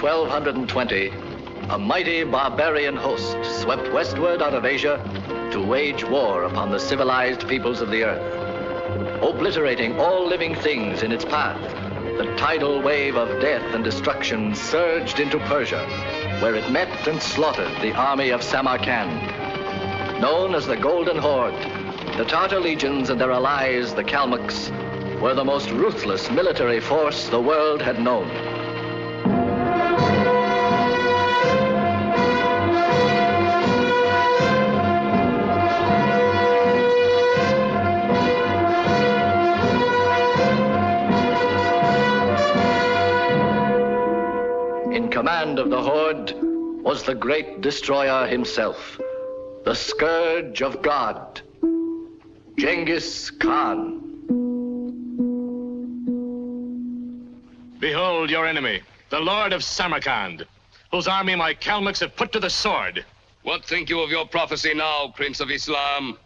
1220, a mighty barbarian host swept westward out of Asia to wage war upon the civilized peoples of the earth, obliterating all living things in its path. The tidal wave of death and destruction surged into Persia, where it met and slaughtered the army of Samarkand. Known as the Golden Horde, the Tartar legions and their allies, the Kalmucks, were the most ruthless military force the world had known. In command of the Horde was the great destroyer himself, the scourge of God, Genghis Khan. Behold your enemy, the Lord of Samarkand, whose army my Kalmucks have put to the sword. What think you of your prophecy now, Prince of Islam?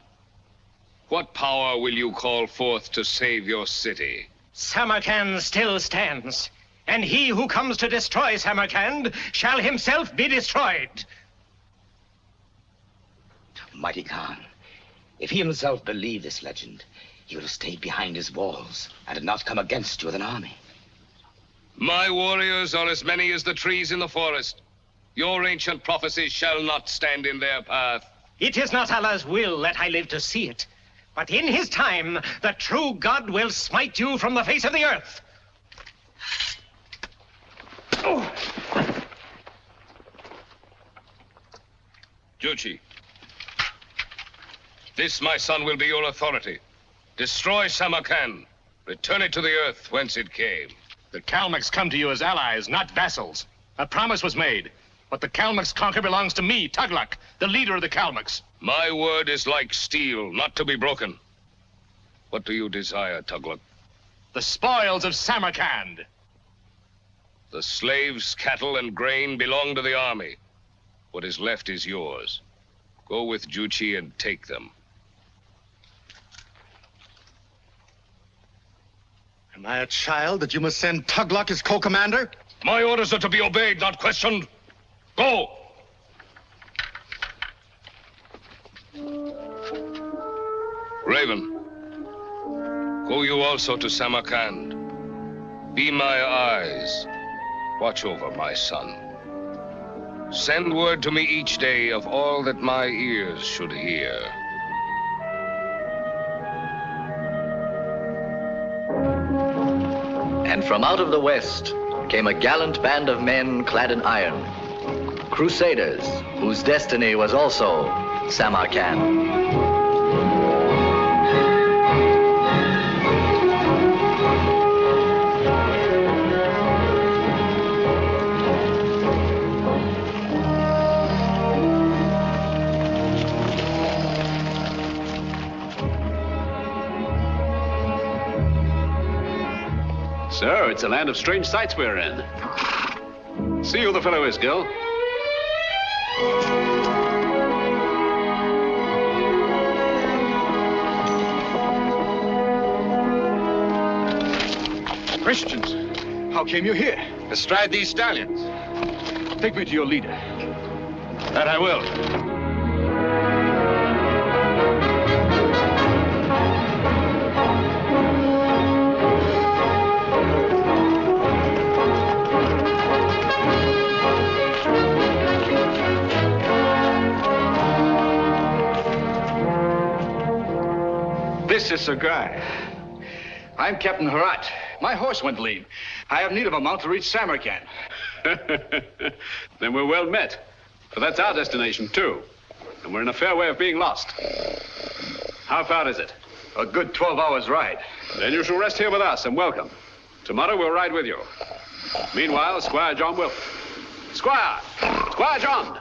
What power will you call forth to save your city? Samarkand still stands, and he who comes to destroy Samarkand shall himself be destroyed. Mighty Khan, if he himself believed this legend, he would have stayed behind his walls and had not come against you with an army. My warriors are as many as the trees in the forest. Your ancient prophecies shall not stand in their path. It is not Allah's will that I live to see it, but in his time, the true God will smite you from the face of the earth. Oh. Juchi, this, my son, will be your authority. Destroy Samarkand. Return it to the earth whence it came. The Kalmucks come to you as allies, not vassals. A promise was made. What the Kalmucks conquer belongs to me, Tughlaq, the leader of the Kalmucks. My word is like steel, not to be broken. What do you desire, Tughlaq? The spoils of Samarkand. The slaves, cattle, and grain belong to the army. What is left is yours. Go with Juchi and take them. Am I a child that you must send Tughlaq as co-commander? My orders are to be obeyed, not questioned. Go! Raven, go you also to Samarkand. Be my eyes. Watch over my son. Send word to me each day of all that my ears should hear. And from out of the west came a gallant band of men clad in iron, crusaders whose destiny was also Samarkand. So, it's a land of strange sights we're in. See who the fellow is, Gill. Christians, how came you here? Astride these stallions. Take me to your leader. That I will. This is Sir Guy. I'm Captain Herat. My horse went lame. I have need of a mount to reach Samarkand. Then we're well met. For that's our destination, too. And we're in a fair way of being lost. How far is it? A good 12 hours' ride. Then you shall rest here with us and welcome. Tomorrow we'll ride with you. Meanwhile, Squire John will... Squire! Squire John!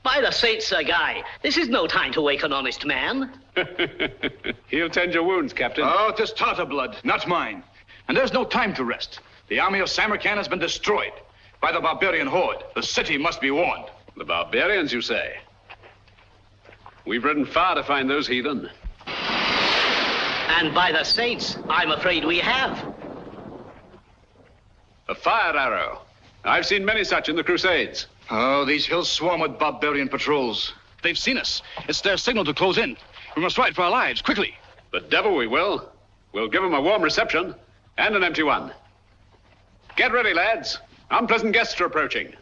By the saints, Sir Guy, this is no time to wake an honest man. He'll tend your wounds, Captain. Oh, 'tis Tartar blood, not mine. And there's no time to rest. The army of Samarkand has been destroyed by the barbarian horde. The city must be warned. The barbarians, you say? We've ridden far to find those heathen. And by the saints, I'm afraid we have. A fire arrow. I've seen many such in the Crusades. Oh, these hills swarm with barbarian patrols. They've seen us. It's their signal to close in. We must fight for our lives, quickly. The devil we will. We'll give them a warm reception, and an empty one. Get ready, lads. Unpleasant guests are approaching.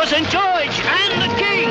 St. George and the King!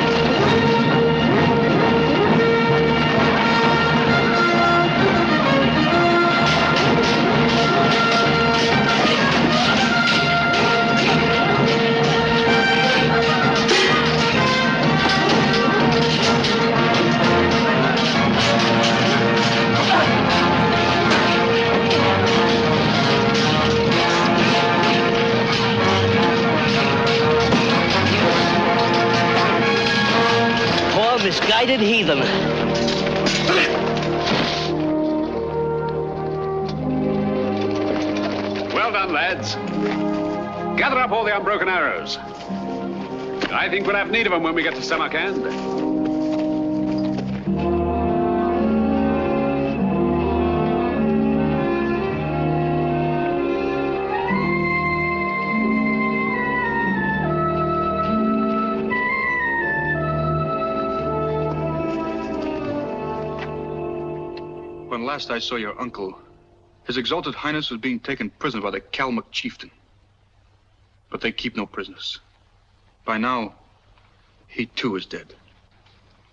Misguided heathen. Well done, lads. Gather up all the unbroken arrows. I think we'll have need of them when we get to Samarkand. When last I saw your uncle, His Exalted Highness was being taken prisoner by the Kalmuck chieftain. But they keep no prisoners. By now, he too is dead.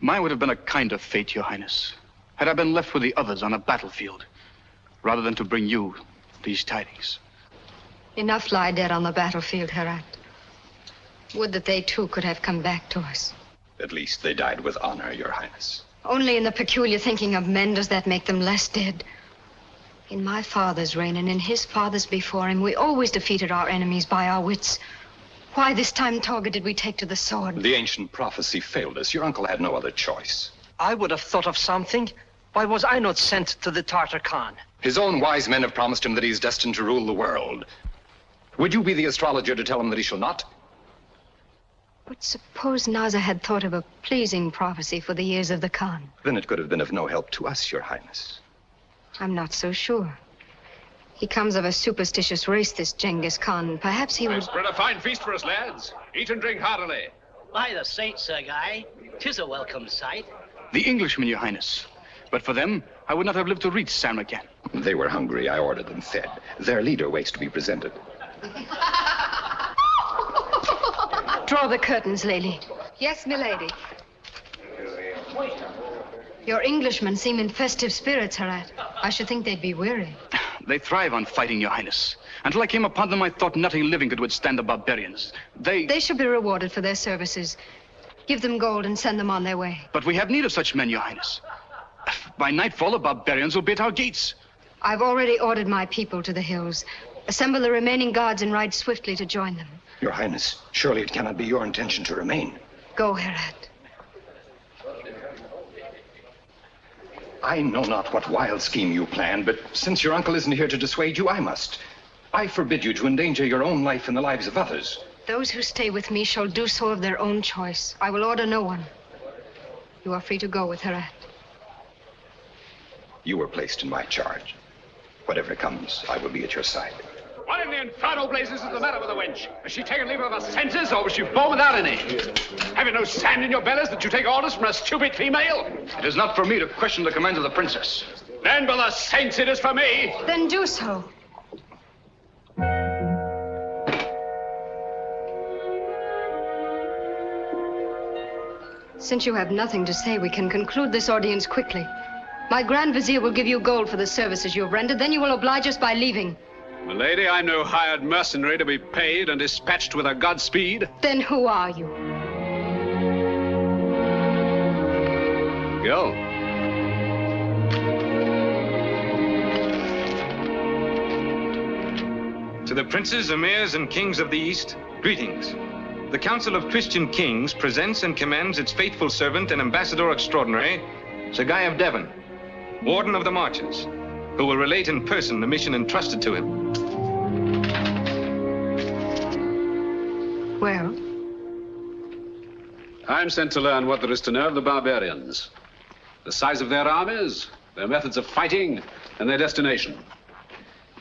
Mine would have been a kinder fate, Your Highness, had I been left with the others on a battlefield, rather than to bring you these tidings. Enough lie dead on the battlefield, Herat. Would that they too could have come back to us. At least they died with honor, Your Highness. Only in the peculiar thinking of men does that make them less dead. In my father's reign and in his father's before him, we always defeated our enemies by our wits. Why this time, Torga, did we take to the sword? The ancient prophecy failed us. Your uncle had no other choice. I would have thought of something. Why was I not sent to the Tartar Khan? His own wise men have promised him that he's destined to rule the world. Would you be the astrologer to tell him that he shall not? But suppose Naza had thought of a pleasing prophecy for the ears of the Khan. Then it could have been of no help to us, Your Highness. I'm not so sure. He comes of a superstitious race, this Genghis Khan. Perhaps he would... Spread a fine feast for us, lads. Eat and drink heartily. By the saints, Sir Guy, 'tis a welcome sight. The Englishmen, Your Highness. But for them, I would not have lived to reach Samarkand. They were hungry. I ordered them fed. Their leader waits to be presented. Draw the curtains, Lailee. Yes, milady. Your Englishmen seem in festive spirits, Herat. I should think they'd be weary. They thrive on fighting, Your Highness. Until I came upon them, I thought nothing living could withstand the barbarians. They should be rewarded for their services. Give them gold and send them on their way. But we have need of such men, Your Highness. By nightfall, the barbarians will be at our gates. I've already ordered my people to the hills. Assemble the remaining guards and ride swiftly to join them. Your Highness, surely it cannot be your intention to remain. Go, Herat. I know not what wild scheme you planned, but since your uncle isn't here to dissuade you, I must. I forbid you to endanger your own life and the lives of others. Those who stay with me shall do so of their own choice. I will order no one. You are free to go with Herat. You were placed in my charge. Whatever comes, I will be at your side. What in the infernal blazes is the matter with the wench? Has she taken leave of her senses, or was she born without any? Have you no sand in your bellies that you take orders from a stupid female? It is not for me to question the commands of the princess. Then, by the saints, it is for me. Then do so. Since you have nothing to say, we can conclude this audience quickly. My Grand Vizier will give you gold for the services you have rendered. Then you will oblige us by leaving. Milady, I'm no hired mercenary to be paid and dispatched with a Godspeed. Then who are you? Gill. To the princes, emirs, and kings of the East, greetings. The Council of Christian Kings presents and commends its faithful servant and ambassador extraordinary, Sir Guy of Devon, Warden of the Marches, who will relate in person the mission entrusted to him. Well? I'm sent to learn what there is to know of the barbarians. The size of their armies, their methods of fighting, and their destination.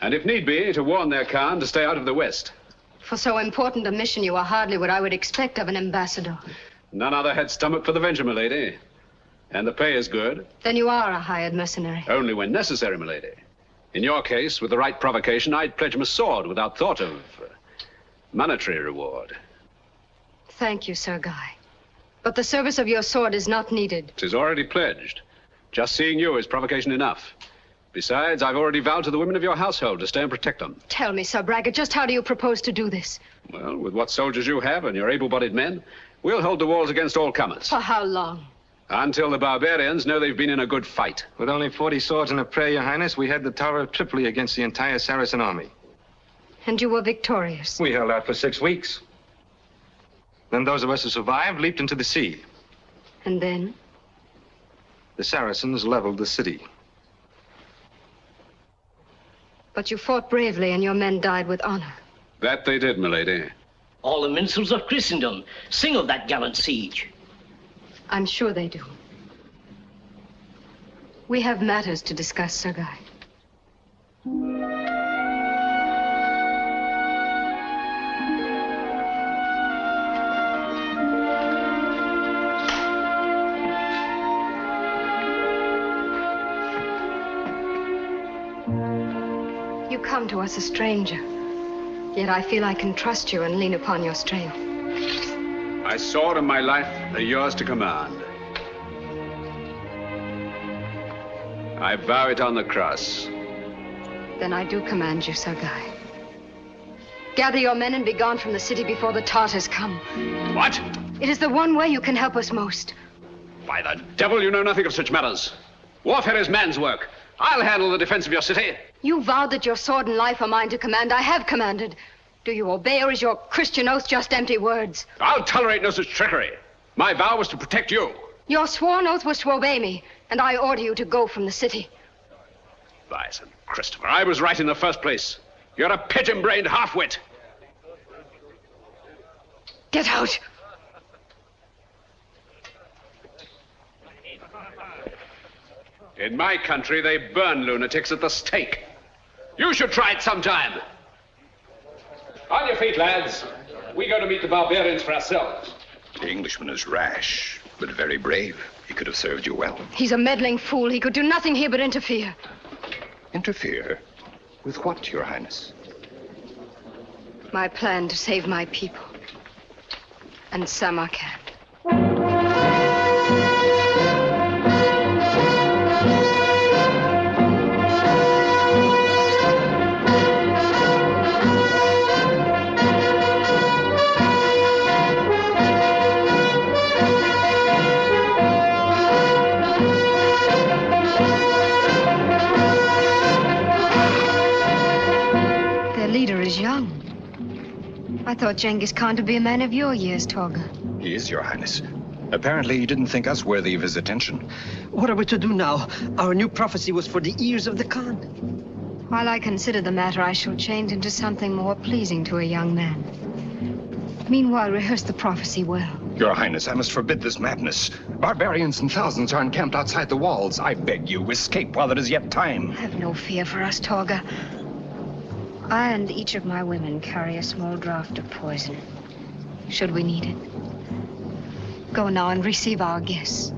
And if need be, to warn their Khan to stay out of the West. For so important a mission, you are hardly what I would expect of an ambassador. None other had stomach for the venture, milady. And the pay is good. Then you are a hired mercenary. Only when necessary, milady. In your case, with the right provocation, I'd pledge him a sword without thought of monetary reward. Thank you, Sir Guy. But the service of your sword is not needed. 'Tis already pledged. Just seeing you is provocation enough. Besides, I've already vowed to the women of your household to stay and protect them. Tell me, Sir Braggart, just how do you propose to do this? Well, with what soldiers you have and your able-bodied men, we'll hold the walls against all comers. For how long? Until the barbarians know they've been in a good fight. With only 40 swords and a prayer, Your Highness, we had the Tower of Tripoli against the entire Saracen army. And you were victorious? We held out for 6 weeks. Then those of us who survived leaped into the sea. And then? The Saracens leveled the city. But you fought bravely and your men died with honor. That they did, milady. All the minstrels of Christendom sing of that gallant siege. I'm sure they do. We have matters to discuss, Sir Guy. You come to us a stranger, yet I feel I can trust you and lean upon your strength. My sword and my life are yours to command. I vow it on the cross. Then I do command you, Sir Guy. Gather your men and be gone from the city before the Tartars come. What? It is the one way you can help us most. By the devil, you know nothing of such matters. Warfare is man's work. I'll handle the defense of your city. You vowed that your sword and life are mine to command. I have commanded. Do you obey, or is your Christian oath just empty words? I'll tolerate no such trickery. My vow was to protect you. Your sworn oath was to obey me, and I order you to go from the city. By St. Christopher, I was right in the first place. You're a pigeon-brained half-wit. Get out! In my country, they burn lunatics at the stake. You should try it sometime. On your feet, lads. We go to meet the barbarians for ourselves. The Englishman is rash, but very brave. He could have served you well. He's a meddling fool. He could do nothing here but interfere. Interfere? With what, Your Highness? My plan to save my people. And Samarkand. Is young. I thought Genghis Khan to be a man of your years, Torga. He is, Your Highness. Apparently, he didn't think us worthy of his attention. What are we to do now? Our new prophecy was for the ears of the Khan. While I consider the matter, I shall change into something more pleasing to a young man. Meanwhile, rehearse the prophecy well. Your Highness, I must forbid this madness. Barbarians in thousands are encamped outside the walls. I beg you, escape while there is yet time. Have no fear for us, Torga. I and each of my women carry a small draught of poison, should we need it. Go now and receive our guests.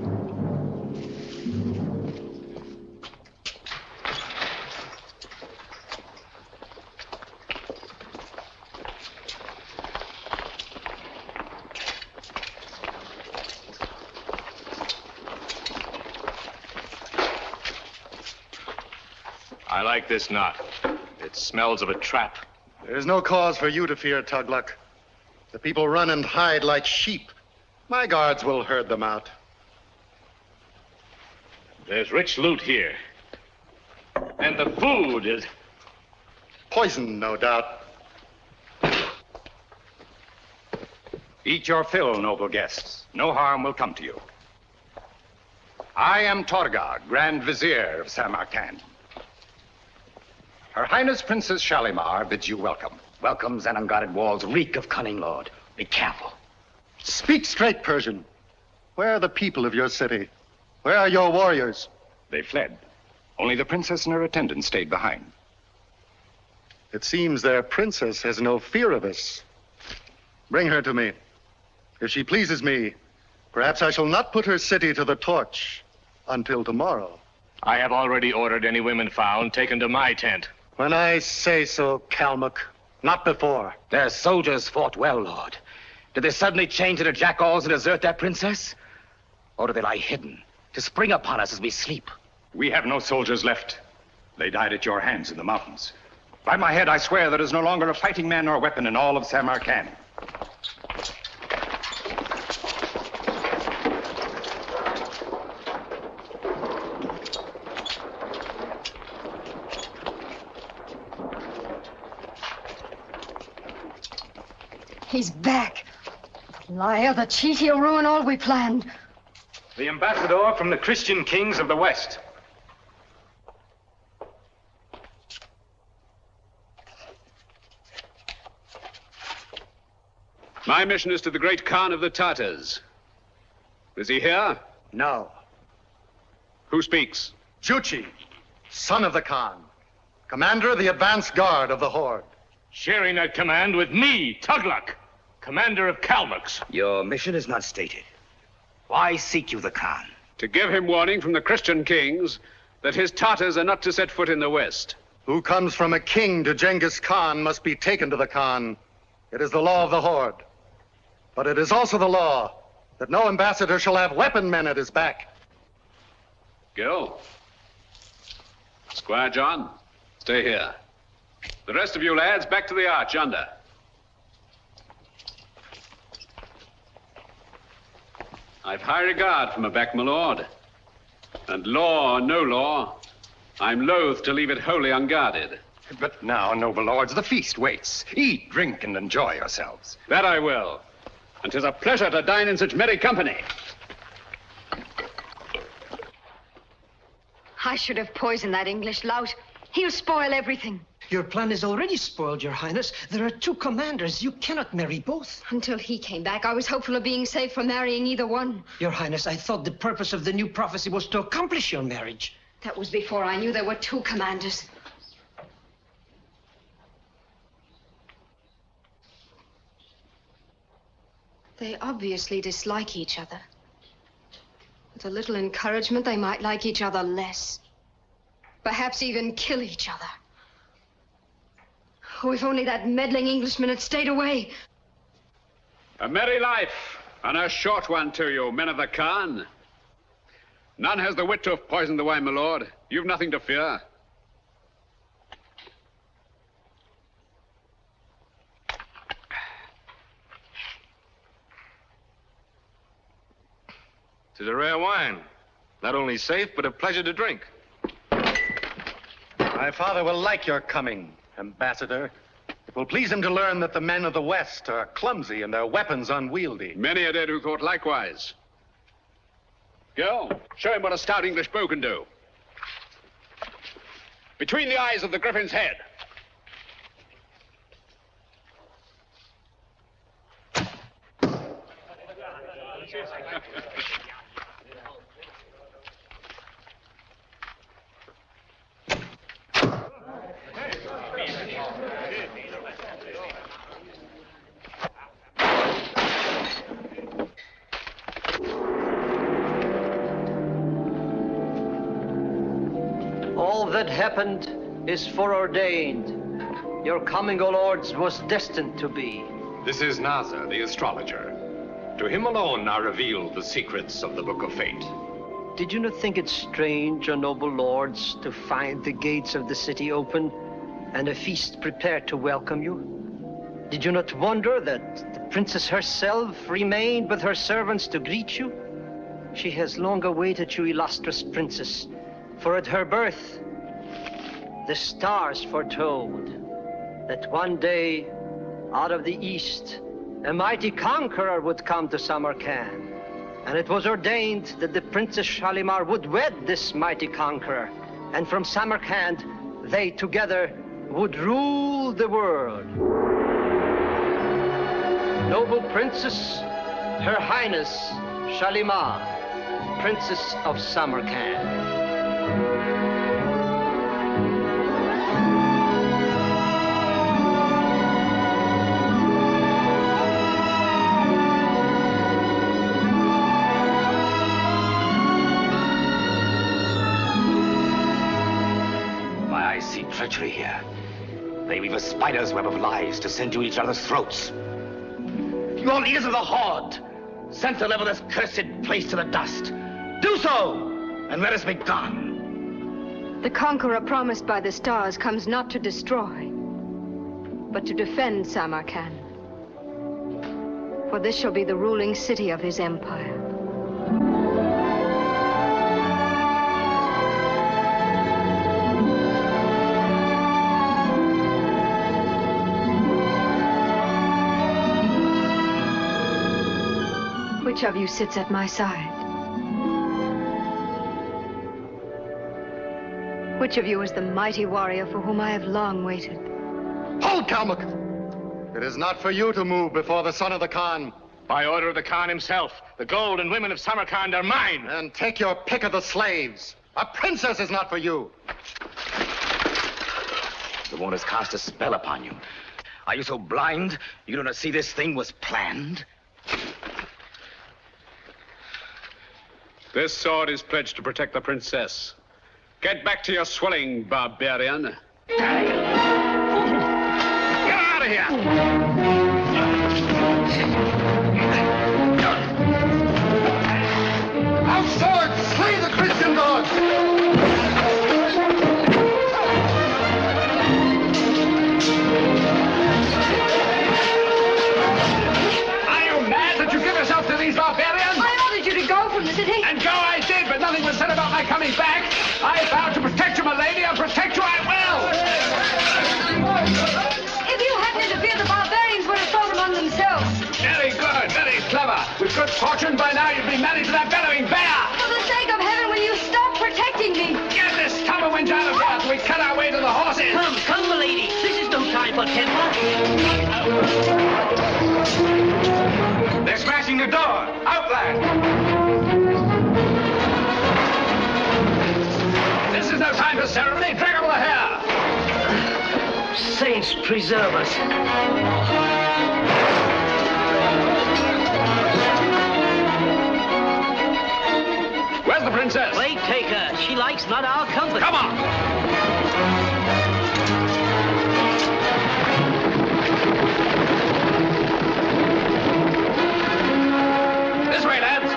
I like this knot. It smells of a trap. There's no cause for you to fear, Tugluck. The people run and hide like sheep. My guards will herd them out. There's rich loot here. And the food is... poison, no doubt. Eat your fill, noble guests. No harm will come to you. I am Torga, Grand Vizier of Samarkand. Her Highness Princess Shalimar bids you welcome. Welcomes and unguarded walls reek of cunning, Lord. Be careful. Speak straight, Persian. Where are the people of your city? Where are your warriors? They fled. Only the princess and her attendants stayed behind. It seems their princess has no fear of us. Bring her to me. If she pleases me, perhaps I shall not put her city to the torch until tomorrow. I have already ordered any women found taken to my tent. When I say so, Kalmuck, not before. Their soldiers fought well, Lord. Did they suddenly change into jackals and desert their princess? Or do they lie hidden to spring upon us as we sleep? We have no soldiers left. They died at your hands in the mountains. By my head, I swear there is no longer a fighting man or weapon in all of Samarkand. He's back. The liar, the cheat, he'll ruin all we planned. The ambassador from the Christian kings of the West. My mission is to the great Khan of the Tartars. Is he here? No. Who speaks? Juchi, son of the Khan, commander of the advance guard of the Horde. Sharing that command with me, Tugluck, commander of Kalmucks. Your mission is not stated. Why seek you the Khan? To give him warning from the Christian kings that his Tartars are not to set foot in the West. Who comes from a king to Genghis Khan must be taken to the Khan. It is the law of the Horde. But it is also the law that no ambassador shall have weapon men at his back. Gill. Squire John, stay here. The rest of you lads, back to the arch yonder. I've high regard for my back, my lord. And law or no law, I'm loath to leave it wholly unguarded. But now, noble lords, the feast waits. Eat, drink, and enjoy yourselves. That I will. And 'tis a pleasure to dine in such merry company. I should have poisoned that English lout. He'll spoil everything. Your plan is already spoiled, Your Highness. There are two commanders. You cannot marry both. Until he came back, I was hopeful of being safe from marrying either one. Your Highness, I thought the purpose of the new prophecy was to accomplish your marriage. That was before I knew there were two commanders. They obviously dislike each other. With a little encouragement, they might like each other less. Perhaps even kill each other. Oh, if only that meddling Englishman had stayed away. A merry life, and a short one to you, men of the Khan. None has the wit to have poisoned the wine, my lord. You've nothing to fear. Tis a rare wine. Not only safe, but a pleasure to drink. My father will like your coming, Ambassador. It will please him to learn that the men of the West are clumsy and their weapons unwieldy. Many are dead who thought likewise. Go, show him what a stout English bow can do. Between the eyes of the griffin's head. All that happened is foreordained. Your coming, O lords, was destined to be. This is Nazar, the astrologer. To him alone are revealed the secrets of the Book of Fate. Did you not think it strange, O noble lords, to find the gates of the city open and a feast prepared to welcome you? Did you not wonder that the princess herself remained with her servants to greet you? She has long awaited you, illustrious princess, for at her birth, the stars foretold that one day, out of the east, a mighty conqueror would come to Samarkand. And it was ordained that the Princess Shalimar would wed this mighty conqueror. And from Samarkand, they together would rule the world. Noble Princess, Her Highness Shalimar, Princess of Samarkand. Treachery here. They weave a spider's web of lies to send you each other's throats. You all leaders of the Horde, sent to level this cursed place to the dust. Do so, and let us be gone. The conqueror promised by the stars comes not to destroy, but to defend Samarkand. For this shall be the ruling city of his empire. Which of you sits at my side? Which of you is the mighty warrior for whom I have long waited? Hold, Kalmuck! It is not for you to move before the son of the Khan. By order of the Khan himself, the gold and women of Samarkand are mine. And take your pick of the slaves. A princess is not for you. The one has cast a spell upon you. Are you so blind you do not see this thing was planned? This sword is pledged to protect the princess. Get back to your swelling, barbarian. Get out of here! Out swords! Slay the Christian dogs! Are you mad that you give yourself to these barbarians? You to go from the city? And go I did, but nothing was said about my coming back. I vowed to protect you, my lady, and protect you I will. If you hadn't interfered, the barbarians would have fought among themselves. Very good, very clever. With good fortune, by now you'd be married to that bellowing bear. For the sake of heaven, will you stop protecting me? Get this tumblewind out of here till we cut our way to the horses. Come, my lady. This is no time for temper. They're smashing the door. Out, lad. This is no time for ceremony. Drag over the hair. Saints preserve us. Where's the princess? Plague take her. She likes not our company. Come on. This way, lads.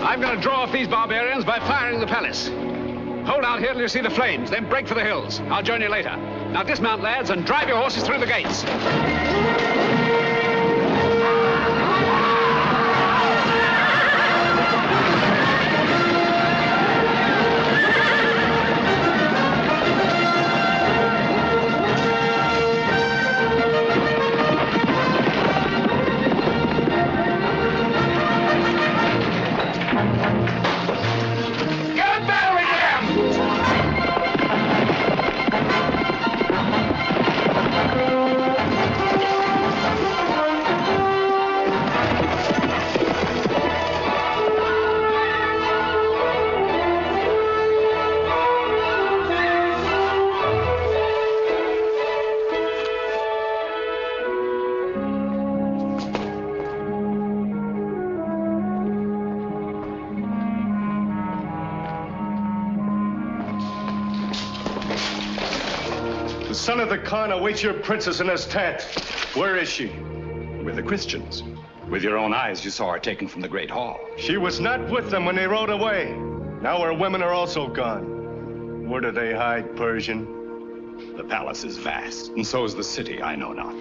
I'm going to draw off these barbarians by firing the palace. Hold out here till you see the flames, then break for the hills. I'll join you later. Now dismount, lads, and drive your horses through the gates. son of the Khan awaits your princess in his tent. Where is she? With the Christians. With your own eyes, you saw her taken from the Great Hall. She was not with them when they rode away. Now her women are also gone. Where do they hide, Persian? The palace is vast, and so is the city, I know not.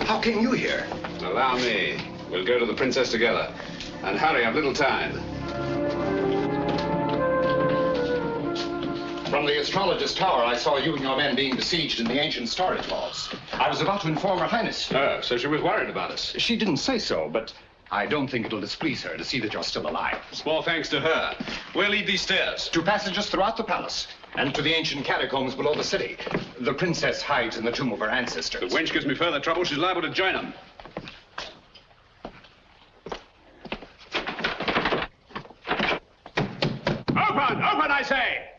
How came you here? Allow me. We'll go to the princess together. And hurry, I've little time. From the astrologer's tower, I saw you and your men being besieged in the ancient storage vaults. I was about to inform Her Highness. Oh, so she was worried about us. She didn't say so, but I don't think it'll displease her to see that you're still alive. Small thanks to her. Where lead these stairs? To passages throughout the palace, and to the ancient catacombs below the city. The princess hides in the tomb of her ancestors. The wench gives me further trouble, she's liable to join them. Open, I say!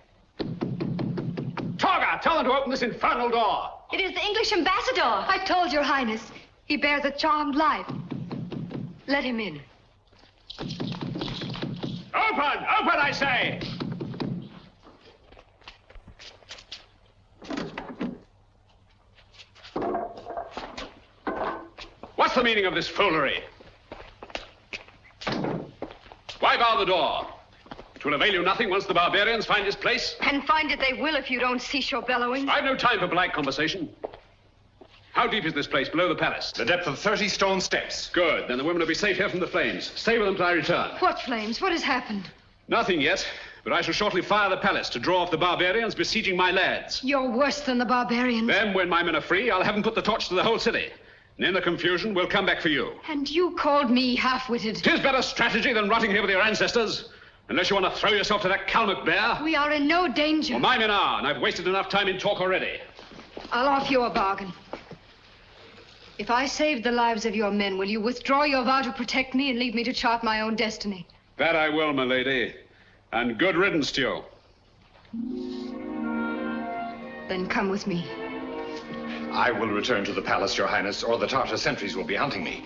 Torga, tell them to open this infernal door. It is the English ambassador. I told your highness. He bears a charmed life. Let him in. Open, I say! What's the meaning of this foolery? Why bar the door? It will avail you nothing once the barbarians find this place. And find it they will if you don't cease your bellowing. I've no time for polite conversation. How deep is this place below the palace? The depth of 30 stone steps. Good. Then the women will be safe here from the flames. Stay with them till I return. What flames? What has happened? Nothing yet, but I shall shortly fire the palace to draw off the barbarians besieging my lads. You're worse than the barbarians. Then, when my men are free, I'll have them put the torch to the whole city. And in the confusion, we'll come back for you. And you called me half-witted. 'Tis better strategy than rotting here with your ancestors. Unless you want to throw yourself to that Kalmuck bear. We are in no danger. Well, my men are, and I've wasted enough time in talk already. I'll offer you a bargain. If I saved the lives of your men, will you withdraw your vow to protect me and leave me to chart my own destiny? That I will, my lady. And good riddance to you. Then come with me. I will return to the palace, Your Highness, or the Tartar sentries will be hunting me.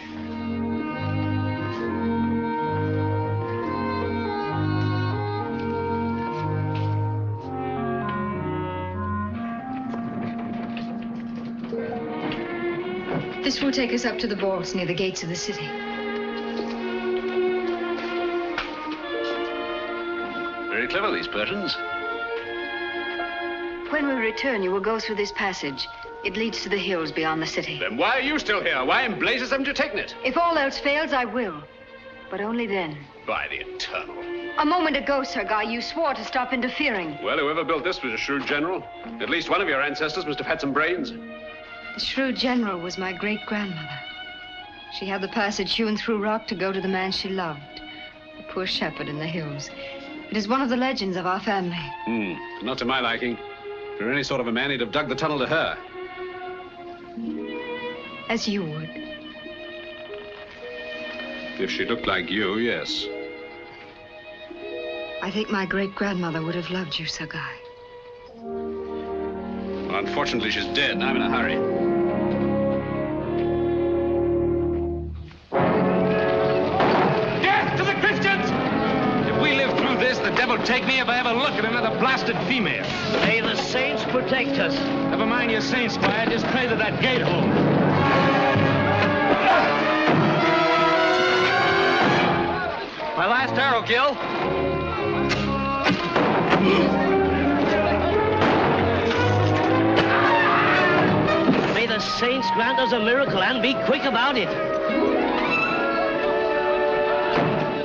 This will take us up to the vaults near the gates of the city. Very clever, these Persians. When we return, you will go through this passage. It leads to the hills beyond the city. Then why are you still here? Why in blazes haven't you taken it? If all else fails, I will. But only then. By the eternal. A moment ago, Sir Guy, you swore to stop interfering. Well, whoever built this was a shrewd general. At least one of your ancestors must have had some brains. The shrewd general was my great-grandmother. She had the passage hewn through rock to go to the man she loved, a poor shepherd in the hills. It is one of the legends of our family. Not to my liking. If you're any sort of a man, he'd have dug the tunnel to her. As you would. If she looked like you, yes. I think my great-grandmother would have loved you, Sir Guy. Well, unfortunately, she's dead, and I'm in a hurry. Death to the Christians! If we live through this, the devil take me if I ever look at another blasted female. May the saints protect us. Never mind your saints, Squire. Just pray to that gate hole. My last arrow, Gill. May the saints grant us a miracle and be quick about it.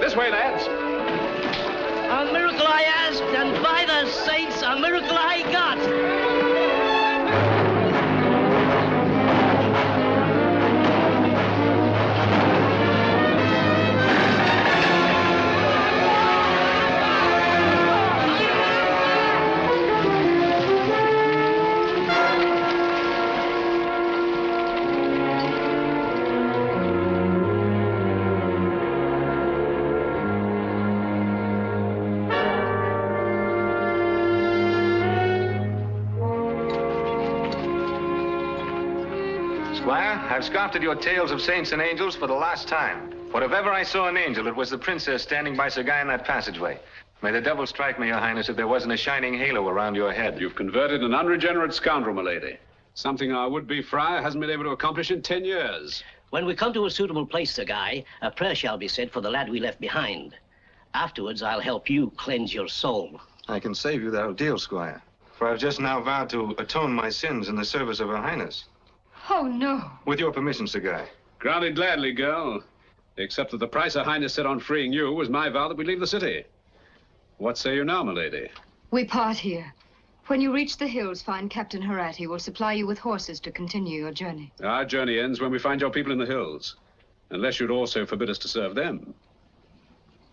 This way, lads. A miracle I asked, and by the saints, a miracle I got. Squire, I've scoffed at your tales of saints and angels for the last time. For if ever I saw an angel, it was the princess standing by Sir Guy in that passageway. May the devil strike me, Your Highness, if there wasn't a shining halo around your head. You've converted an unregenerate scoundrel, my lady. Something our would-be friar hasn't been able to accomplish in 10 years. When we come to a suitable place, Sir Guy, a prayer shall be said for the lad we left behind. Afterwards, I'll help you cleanse your soul. I can save you that ordeal, Squire. For I've just now vowed to atone my sins in the service of Her Highness. Oh, no. With your permission, Sir Guy. Granted gladly, girl. Except that the price Her Highness set on freeing you was my vow that we leave the city. What say you now, my lady? We part here. When you reach the hills, find Captain Herat. He will supply you with horses to continue your journey. Our journey ends when we find your people in the hills. Unless you'd also forbid us to serve them.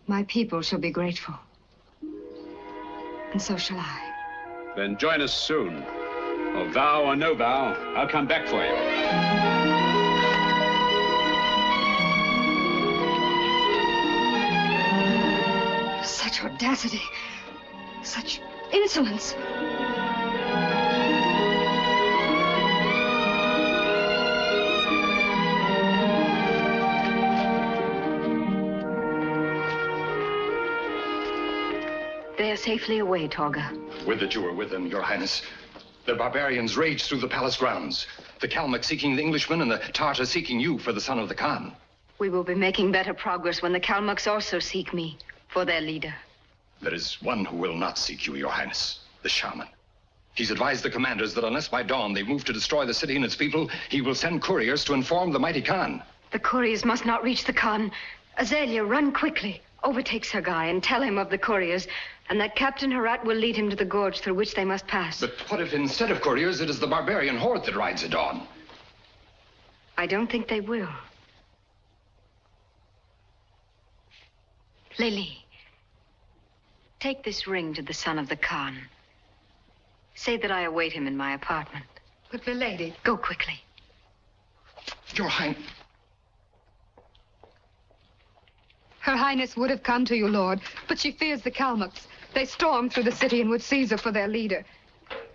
My people shall be grateful. And so shall I. Then join us soon. Or vow or no vow, I'll come back for you. Such audacity. Such insolence. They are safely away, Torga. Would that you were with them, Your Highness. The barbarians rage through the palace grounds. The Kalmuck seeking the Englishman and the Tartar seeking you for the son of the Khan. We will be making better progress when the Kalmucks also seek me for their leader. There is one who will not seek you, Your Highness. The Shaman. He's advised the commanders that unless by dawn they move to destroy the city and its people, he will send couriers to inform the mighty Khan. The couriers must not reach the Khan. Azalea, run quickly. Overtake Sir Guy and tell him of the couriers, and that Captain Herat will lead him to the gorge through which they must pass. But what if instead of couriers, it is the barbarian horde that rides at dawn? I don't think they will. Lailee, take this ring to the son of the Khan. Say that I await him in my apartment. But the lady... Go quickly. Your Highness... Her Highness would have come to you, Lord, but she fears the Kalmucks. They stormed through the city and would seize her for their leader.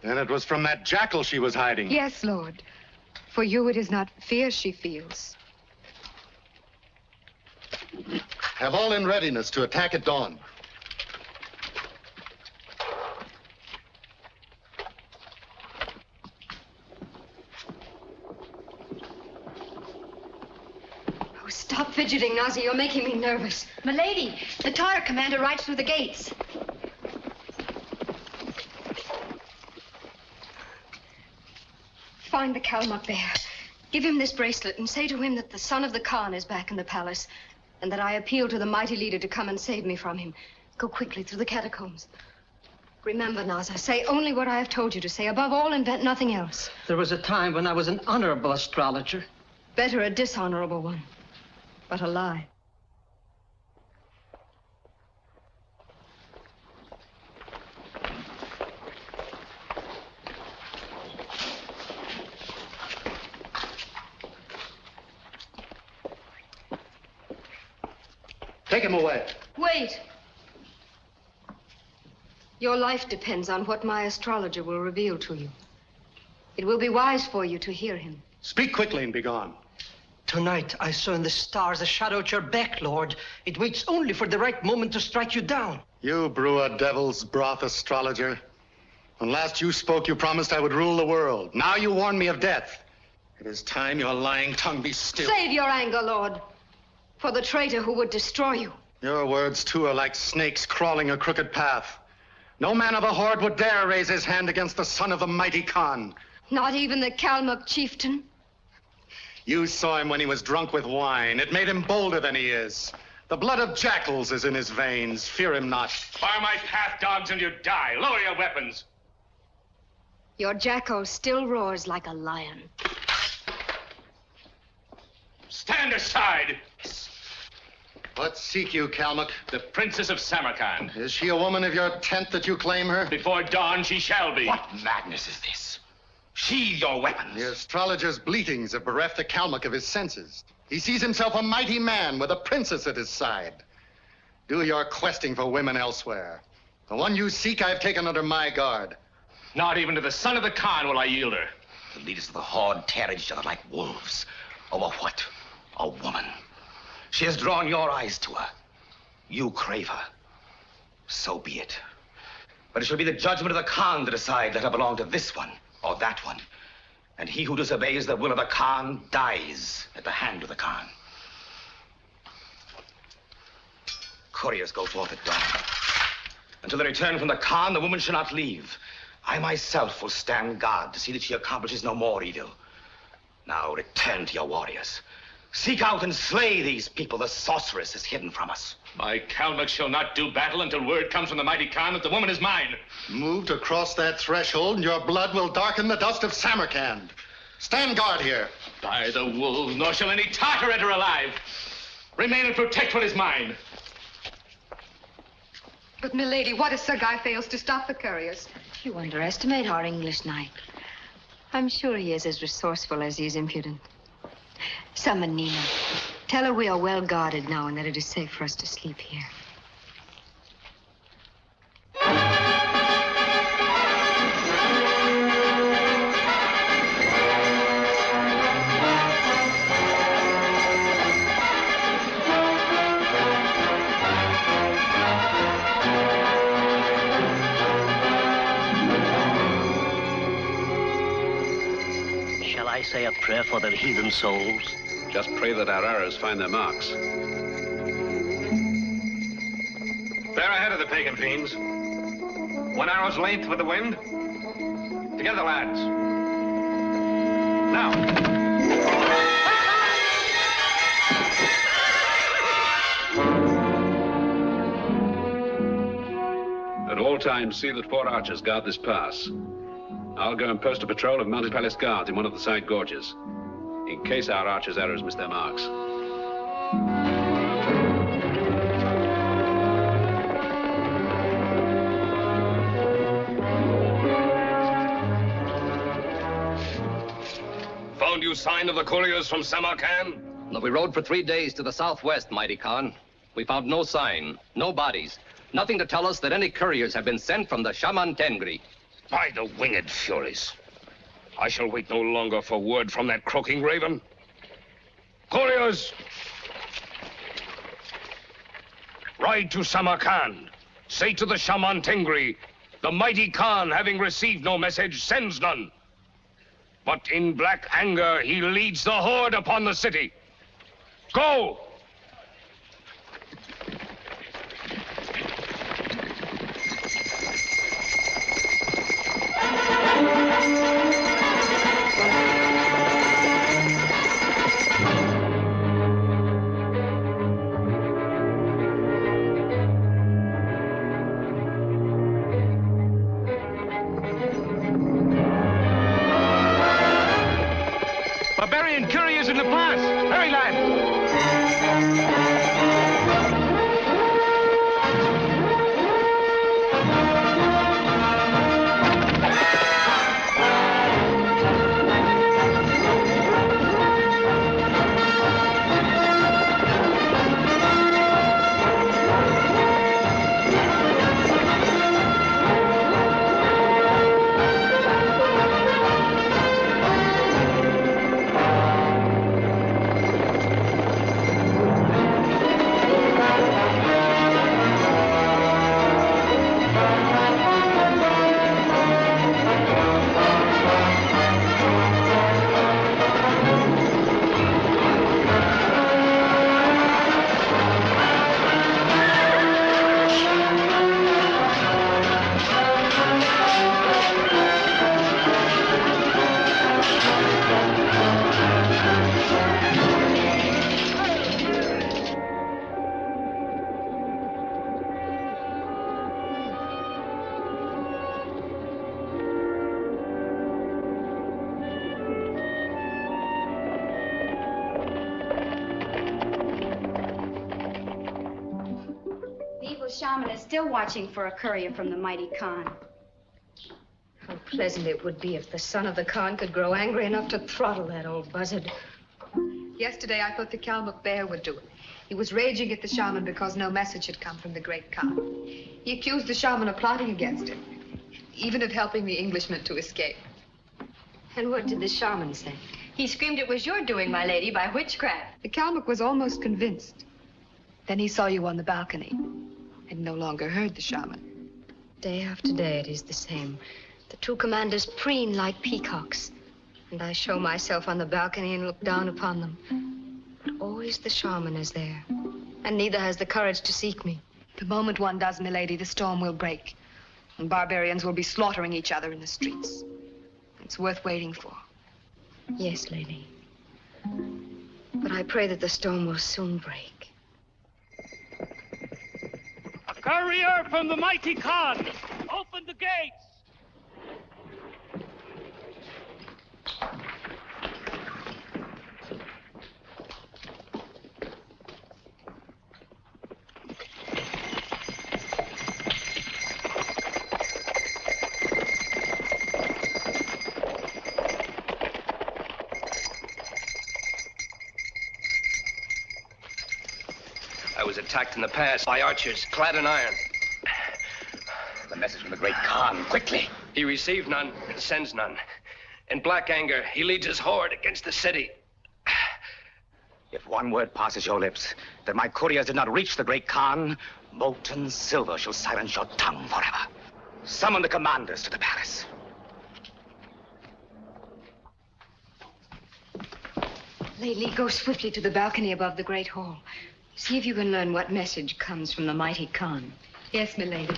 And it was from that jackal she was hiding. Yes, Lord. For you, it is not fear she feels. Have all in readiness to attack at dawn. Oh, stop fidgeting, Nazi. You're making me nervous. Milady, the Tartar commander rides through the gates. Find the Kalmuck there. Give him this bracelet and say to him that the son of the Khan is back in the palace and that I appeal to the mighty leader to come and save me from him. Go quickly through the catacombs. Remember, Naza, say only what I have told you to say. Above all, invent nothing else. There was a time when I was an honorable astrologer. Better a dishonorable one, but a lie. Take him away. Wait. Your life depends on what my astrologer will reveal to you. It will be wise for you to hear him. Speak quickly and be gone. Tonight, I saw in the stars a shadow at your back, Lord. It waits only for the right moment to strike you down. You brew a devil's broth astrologer. When last you spoke, you promised I would rule the world. Now you warn me of death. It is time your lying tongue be still. Save your anger, Lord, for the traitor who would destroy you. Your words, too, are like snakes crawling a crooked path. No man of a horde would dare raise his hand against the son of the mighty Khan. Not even the Kalmuck chieftain? You saw him when he was drunk with wine. It made him bolder than he is. The blood of jackals is in his veins. Fear him not. Bar my path, dogs, and you die. Lower your weapons. Your jackal still roars like a lion. Stand aside. What seek you, Kalmuck? The Princess of Samarkand. Is she a woman of your tent that you claim her? Before dawn, she shall be. What madness is this? Sheathe your weapons. The astrologer's bleatings have bereft the Kalmuck of his senses. He sees himself a mighty man with a princess at his side. Do your questing for women elsewhere. The one you seek, I've taken under my guard. Not even to the son of the Khan will I yield her. The leaders of the horde tear at each other like wolves. Over what? A woman. She has drawn your eyes to her. You crave her. So be it. But it shall be the judgment of the Khan to decide let her belong to this one or that one. And he who disobeys the will of the Khan dies at the hand of the Khan. Couriers go forth at dawn. Until they return from the Khan, the woman shall not leave. I myself will stand guard to see that she accomplishes no more evil. Now return to your warriors. Seek out and slay these people the sorceress has hidden from us. My Kalmucks shall not do battle until word comes from the mighty Khan that the woman is mine. Move to cross that threshold and your blood will darken the dust of Samarkand. Stand guard here. By the wolves, nor shall any Tartar enter alive. Remain and protect what is mine. But, milady, what if Sir Guy fails to stop the couriers? You underestimate our English knight. I'm sure he is as resourceful as he is impudent. Summon Nina. Tell her we are well guarded now and that it is safe for us to sleep here. Shall I say a prayer for their heathen souls? Just pray that our arrows find their marks. They're ahead of the pagan fiends. 1 arrow's length with the wind. Together, lads. Now. At all times, see that 4 archers guard this pass. I'll go and post a patrol of mounted palace guards in one of the side gorges, in case our archers' arrows miss their marks. Found you sign of the couriers from Samarkand? No, we rode for 3 days to the southwest, mighty Khan. We found no sign, no bodies, nothing to tell us that any couriers have been sent from the Shaman Tengri. By the winged furies. I shall wait no longer for word from that croaking raven. Couriers! Ride to Samarkand. Say to the Shaman Tengri, the mighty Khan, having received no message, sends none. But in black anger, he leads the horde upon the city. Go! Barbarian couriers in the pass! Hurry, lad! Shaman is still watching for a courier from the mighty Khan. How pleasant it would be if the son of the Khan could grow angry enough to throttle that old buzzard. Yesterday, I thought the Kalmuk bear would do it. He was raging at the shaman because no message had come from the great Khan. He accused the shaman of plotting against him, even of helping the Englishman to escape. And what did the shaman say? He screamed it was your doing, my lady, by witchcraft. The Kalmuck was almost convinced. Then he saw you on the balcony and no longer heard the shaman. Day after day it is the same. The two commanders preen like peacocks. And I show myself on the balcony and look down upon them. But always the shaman is there. And neither has the courage to seek me. The moment one does, milady, the storm will break. And barbarians will be slaughtering each other in the streets. It's worth waiting for. Yes, Lailee. But I pray that the storm will soon break. A courier from the mighty Khan! Open the gates! I was attacked in the pass by archers clad in iron. The message from the great Khan, quickly. He received none and sends none. In black anger, he leads his horde against the city. If one word passes your lips that my couriers did not reach the great Khan, molten silver shall silence your tongue forever. Summon the commanders to the palace. Lailee, go swiftly to the balcony above the great hall. See if you can learn what message comes from the mighty Khan. Yes, milady.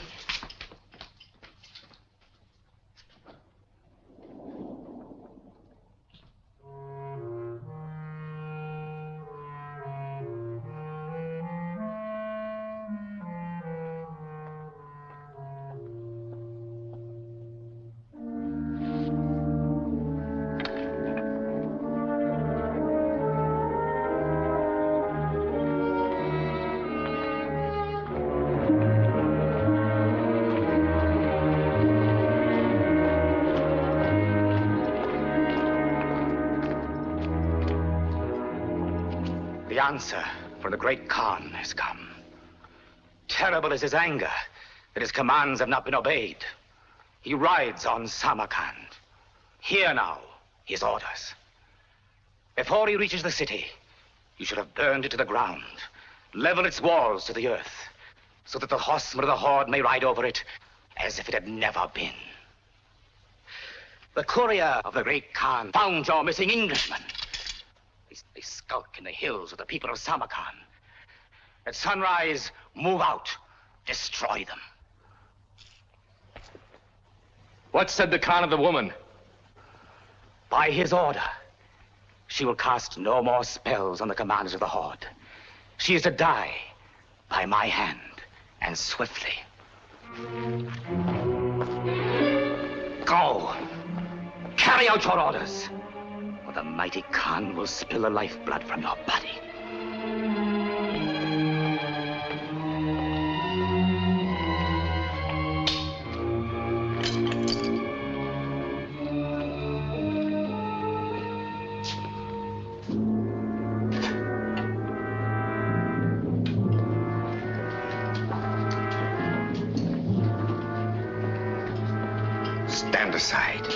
The answer from the great Khan has come. Terrible is his anger that his commands have not been obeyed. He rides on Samarkand. Hear now his orders. Before he reaches the city, you should have burned it to the ground, level its walls to the earth, so that the horsemen of the horde may ride over it as if it had never been. The courier of the great Khan found your missing Englishmen. They skulk in the hills with the people of Samarkand. At sunrise, move out, destroy them. What said the Khan of the woman? By his order, she will cast no more spells on the commanders of the horde. She is to die by my hand, and swiftly. Go. Carry out your orders, or the mighty Khan will spill the lifeblood from your body. Stand aside.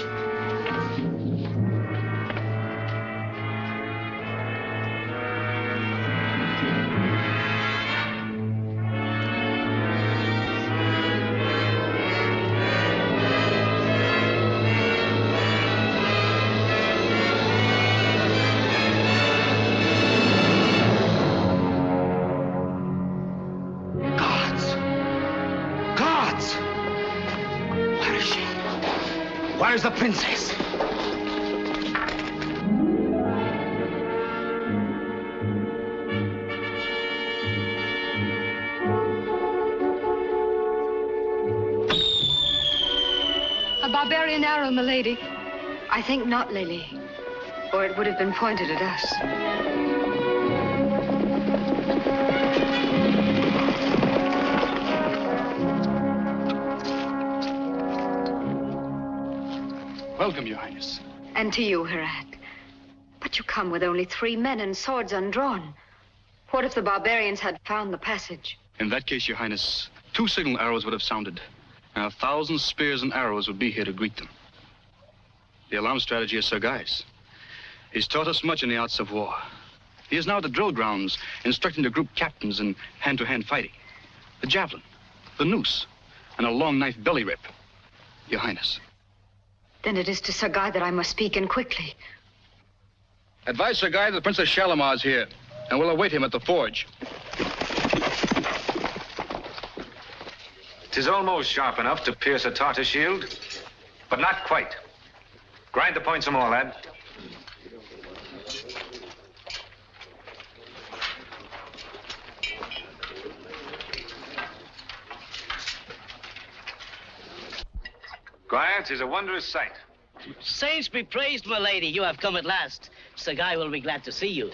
Where's the princess? A barbarian arrow, milady. I think not, Lailee, or it would have been pointed at us. Welcome, Your Highness. And to you, Herat. But you come with only 3 men and swords undrawn. What if the barbarians had found the passage? In that case, Your Highness, 2 signal arrows would have sounded, and 1,000 spears and arrows would be here to greet them. The alarm strategy is Sir Guy's. He's taught us much in the arts of war. He is now at the drill grounds, instructing the group captains in hand-to-hand fighting. The javelin, the noose, and a long knife belly rip. Your Highness. Then it is to Sir Guy that I must speak, and quickly. Advise Sir Guy that the Princess Shalimar is here, and we'll await him at the forge. 'Tis almost sharp enough to pierce a Tartar shield, but not quite. Grind the point some more, lad. Squire, 'tis a wondrous sight. Saints be praised, my lady. You have come at last. Sir Guy will be glad to see you.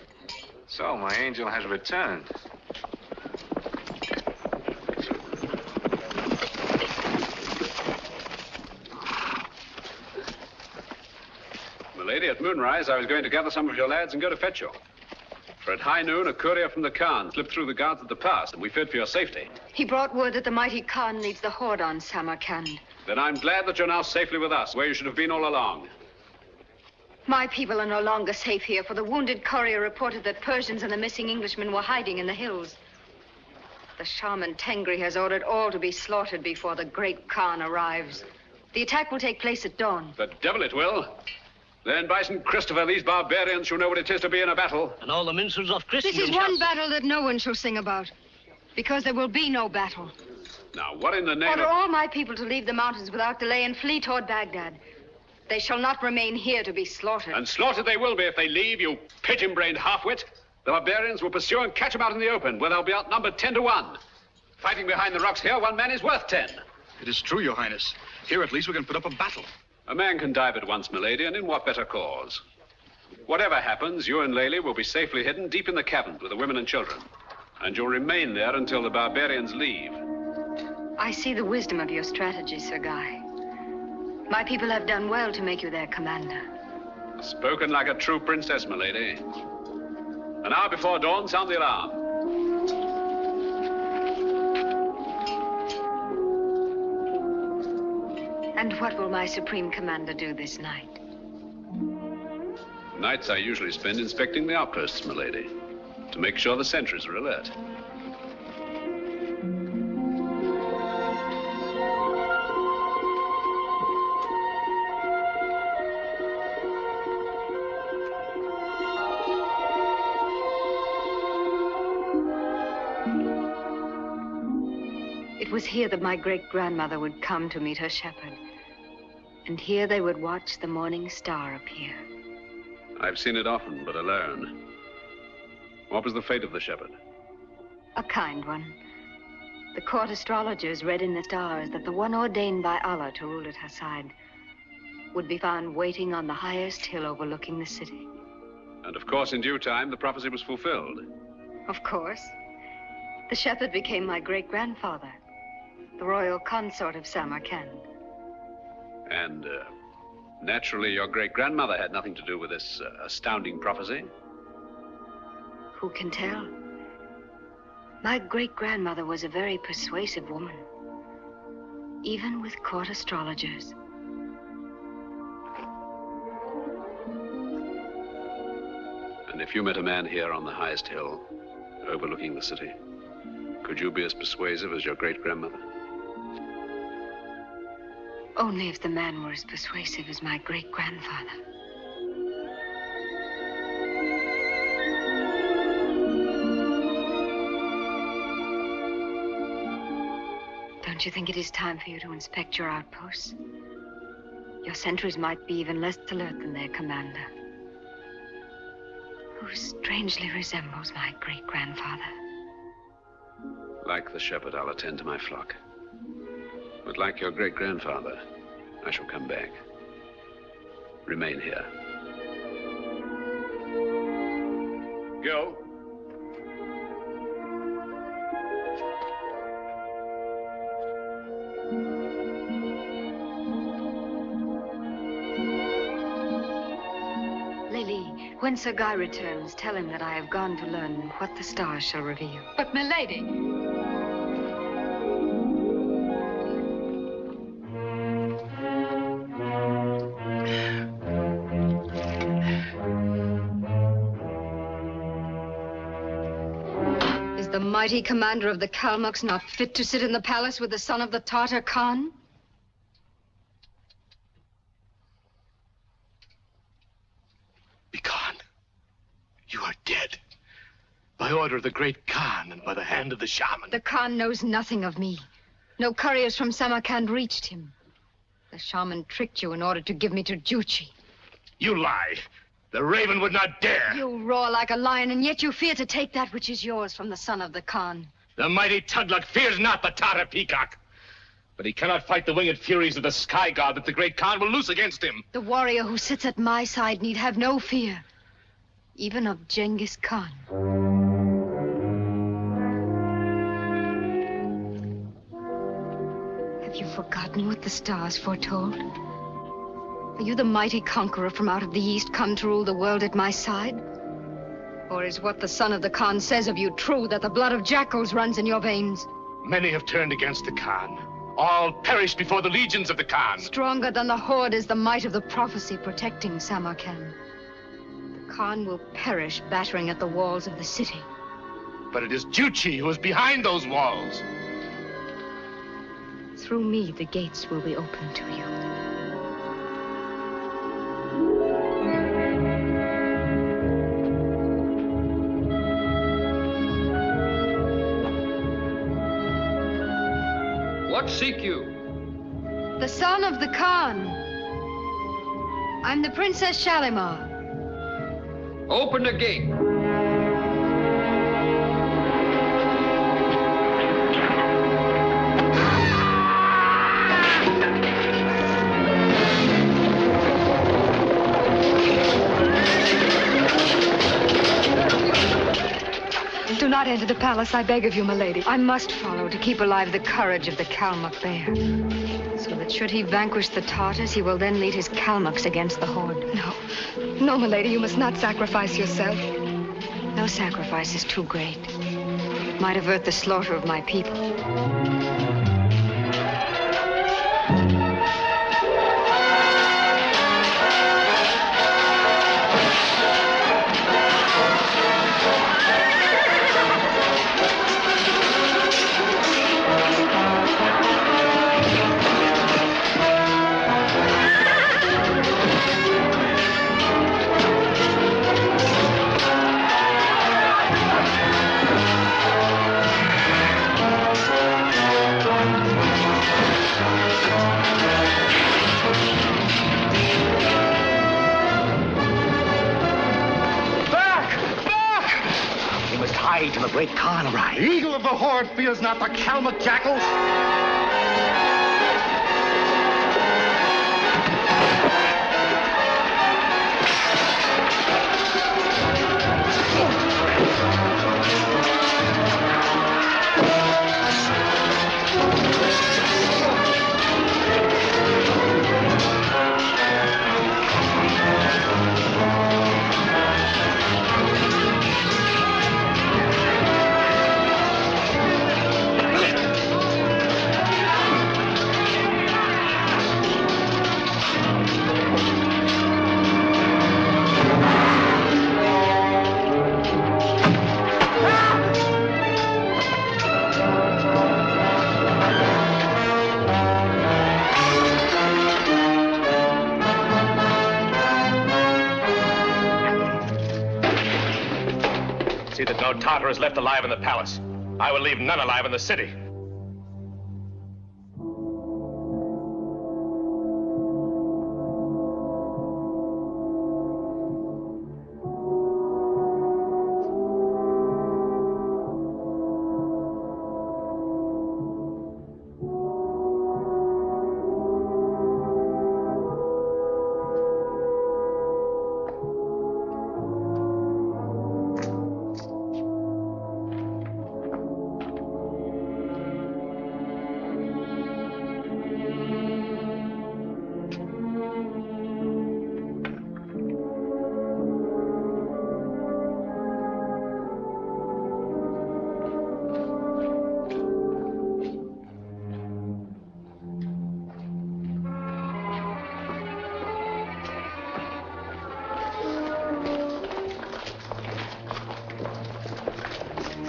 So my angel has returned. Milady, at moonrise, I was going to gather some of your lads and go to fetch you. For at high noon, a courier from the Khan slipped through the guards at the pass, and we feared for your safety. He brought word that the mighty Khan leads the horde on Samarkand. Then I'm glad that you're now safely with us, where you should have been all along. My people are no longer safe here, for the wounded courier reported that Persians and the missing Englishmen were hiding in the hills. The Shaman Tengri has ordered all to be slaughtered before the great Khan arrives. The attack will take place at dawn. The devil it will. Then, by St. Christopher, these barbarians shall know what it is to be in a battle. And all the minstrels of Christendom. This is one battle that no one shall sing about, because there will be no battle. Now, what in the name Order of... all my people to leave the mountains without delay and flee toward Baghdad. They shall not remain here to be slaughtered. And slaughtered they will be if they leave, you pigeon-brained half-wit. The barbarians will pursue and catch them out in the open, where they'll be outnumbered 10 to 1. Fighting behind the rocks here, one man is worth 10. It is true, Your Highness. Here, at least, we can put up a battle. A man can die but once, milady, and in what better cause? Whatever happens, you and Lailee will be safely hidden deep in the caverns with the women and children. And you'll remain there until the barbarians leave. I see the wisdom of your strategy, Sir Guy. My people have done well to make you their commander. Spoken like a true princess, milady. An hour before dawn, sound the alarm. And what will my supreme commander do this night? Nights I usually spend inspecting the outposts, milady, to make sure the sentries are alert. It was here that my great-grandmother would come to meet her shepherd. And here they would watch the morning star appear. I've seen it often, but alone. What was the fate of the shepherd? A kind one. The court astrologers read in the stars that the one ordained by Allah to rule at her side would be found waiting on the highest hill overlooking the city. And of course, in due time, the prophecy was fulfilled. Of course. The shepherd became my great-grandfather, the royal consort of Samarkand. And, naturally, your great-grandmother had nothing to do with this astounding prophecy. Who can tell? My great-grandmother was a very persuasive woman, even with court astrologers. And if you met a man here on the highest hill, overlooking the city, could you be as persuasive as your great-grandmother? Only if the man were as persuasive as my great-grandfather. Don't you think it is time for you to inspect your outposts? Your sentries might be even less alert than their commander, who strangely resembles my great-grandfather. Like the shepherd, I'll attend to my flock. But like your great-grandfather, I shall come back. Remain here. Gill. Lailee, when Sir Guy returns, tell him that I have gone to learn what the stars shall reveal. But, milady... The mighty commander of the Kalmucks not fit to sit in the palace with the son of the Tartar Khan? Khan, you are dead. By order of the great Khan and by the hand of the Shaman. The Khan knows nothing of me. No couriers from Samarkand reached him. The Shaman tricked you in order to give me to Juchi. You lie. The raven would not dare. You roar like a lion, and yet you fear to take that which is yours from the son of the Khan. The mighty Tugluk fears not the Tartar peacock. But he cannot fight the winged furies of the sky god that the great Khan will loose against him. The warrior who sits at my side need have no fear, even of Genghis Khan. Have you forgotten what the stars foretold? Are you the mighty conqueror from out of the east come to rule the world at my side? Or is what the son of the Khan says of you true, that the blood of jackals runs in your veins? Many have turned against the Khan. All perished before the legions of the Khan. Stronger than the horde is the might of the prophecy protecting Samarkand. The Khan will perish battering at the walls of the city. But it is Juchi who is behind those walls. Through me, the gates will be open to you. What seek you? The son of the Khan. I'm the Princess Shalimar. Open the gate. Do not enter the palace, I beg of you, my lady. I must follow to keep alive the courage of the Kalmuk bear. So that should he vanquish the Tartars, he will then lead his Kalmucks against the horde. No. No, my lady, you must not sacrifice yourself. No sacrifice is too great. It might avert the slaughter of my people. Till the great Khan arrives. The eagle of the horde fears not the Kalmuk jackals. See that no Tartar is left alive in the palace. I will leave none alive in the city.